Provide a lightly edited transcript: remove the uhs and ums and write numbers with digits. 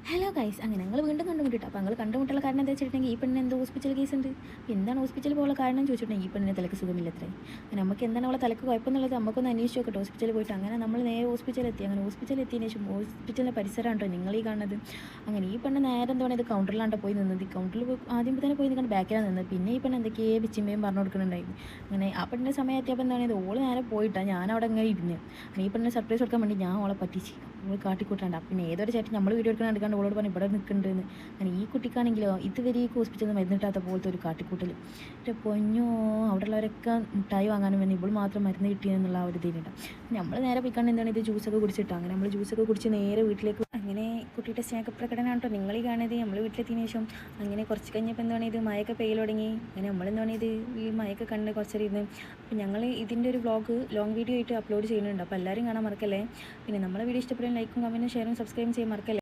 Hello guys, അങ്ങനെ ഞങ്ങൾ വീണ്ടും കണ്ടുമുട്ടിട്ട്. അപ്പോൾ ഞങ്ങൾ കണ്ടുമുട്ടുള്ള കാരണം എന്താ വെച്ചിട്ടുണ്ടെങ്കിൽ ഈ പെണ്ണിന് എന്തോ ഹോസ്പിറ്റൽ കേസ് ഉണ്ട്. എന്താണ് ഹോസ്പിറ്റലിൽ പോകാനുള്ള കാരണം ചോദിച്ചിട്ടുണ്ടെങ്കിൽ ഈ പെണ്ണിന് തലക്ക് സുഖമില്ല അത്രേ. അങ്ങനെ നമുക്ക് എന്താണ് അവളെ തലക്ക് കുഴപ്പമെന്നുള്ളത് നമുക്കൊന്ന് അന്വേഷിച്ച് നോക്കട്ടെ ഹോസ്പിറ്റലിൽ പോയിട്ട്. അങ്ങനെ നമ്മൾ നേരെ ഹോസ്പിറ്റലിൽ എത്തി. അങ്ങനെ ഹോസ്പിറ്റലിൽ എത്തിയതിന് ശേഷം ഹോസ്പിറ്റലിൻ്റെ പരിസരമാണ് കേട്ടോ നിങ്ങൾ ഈ കാണുന്നത്. അങ്ങനെ ഈ പെണ്ണ് നേരെ എന്താണ് ഇത് കൗണ്ടറിലാണ്ടോ പോയി നിന്നത്. ഈ കൗണ്ടറിൽ ആദ്യം തന്നെ പോയി നിൽക്കാൻ ബാക്കിലാണ് നിന്നത്. പിന്നെ ഈ പെണ്ണ് എന്തൊക്കെയോ പിച്ചിമ്മയും പറഞ്ഞു കൊടുക്കുന്നുണ്ടായിരുന്നു. അങ്ങനെ ആ പെണ്ണിൻ്റെ സമയം എത്തിയപ്പോൾ എന്താണ് ഇത് ഓള് നേരെ പോയിട്ടാണ് ഞാൻ അവിടെ ഇങ്ങനെ ഇരുന്ന്. ഈ പെണ്ണിനെ സർപ്രൈസ് കൊടുക്കാൻ വേണ്ടി ഞാൻ ഓളെ പറ്റിച്ച് ഓൾ കാട്ടിക്കൂട്ടാണ്ട്. പിന്നെ ഏതൊരു ചേട്ടൻ നമ്മൾ വീഡിയോ എടുക്കാൻ കണ്ട് ഓളോട് പറഞ്ഞു ഇവിടെ നിൽക്കുന്നുണ്ടെന്ന്. അങ്ങനെ ഈ കുട്ടിക്കാണെങ്കിലോ ഇതുവരെ ഈ ഹോസ്പിറ്റലിൽ നിന്ന് മരുന്ന് കിട്ടാത്ത പോലത്തെ ഒരു കാട്ടിക്കൂട്ടൽ. എൻ്റെ പൊന്നോ, അവിടെ ഉള്ളവരൊക്കെ മിഠായി വാങ്ങാനും വേണ്ടി ഇപ്പോൾ മാത്രം മരുന്ന് കിട്ടിയെന്നുള്ള ആ ഒരു ഇതിലുണ്ട്. നമ്മൾ നേരെ പോയിക്കാണ്ട് എന്താണ് ഇത് ജ്യൂസൊക്കെ കുടിച്ചിട്ട് അങ്ങനെ നമ്മൾ ജ്യൂസൊക്കെ കുടിച്ച് നേരെ വീട്ടിലേക്ക്. അങ്ങനെ കുട്ടിയുടെ സ്നേഹ പ്രകടനമാണ് കേട്ടോ നിങ്ങൾ ഈ കാണുന്നത്. നമ്മൾ വീട്ടിലെത്തിയതിനു ശേഷം അങ്ങനെ കുറച്ച് കഴിഞ്ഞപ്പോൾ എന്താണ് ഇത് മഴയൊക്കെ പെയ്യൽ തുടങ്ങി. അങ്ങനെ നമ്മളെന്താണ് ഇത് ഈ മഴയൊക്കെ കണ്ട് കുറച്ചേരം ഇരുന്ന്. അപ്പോൾ ഞങ്ങൾ ഇതിൻ്റെ ഒരു വ്ളോഗ് ലോങ് വീഡിയോ ആയിട്ട് അപ്ലോഡ് ചെയ്യുന്നുണ്ട്. അപ്പോൾ എല്ലാവരും കാണാൻ മറക്കല്ലേ. പിന്നെ നമ്മളെ വീഡിയോ ഇഷ്ടപ്പെടുന്ന ലൈക്കും കമൻറ്റും ഷെയറും സബ്സ്ക്രൈബും ചെയ്യാൻ മറക്കല്ലേ.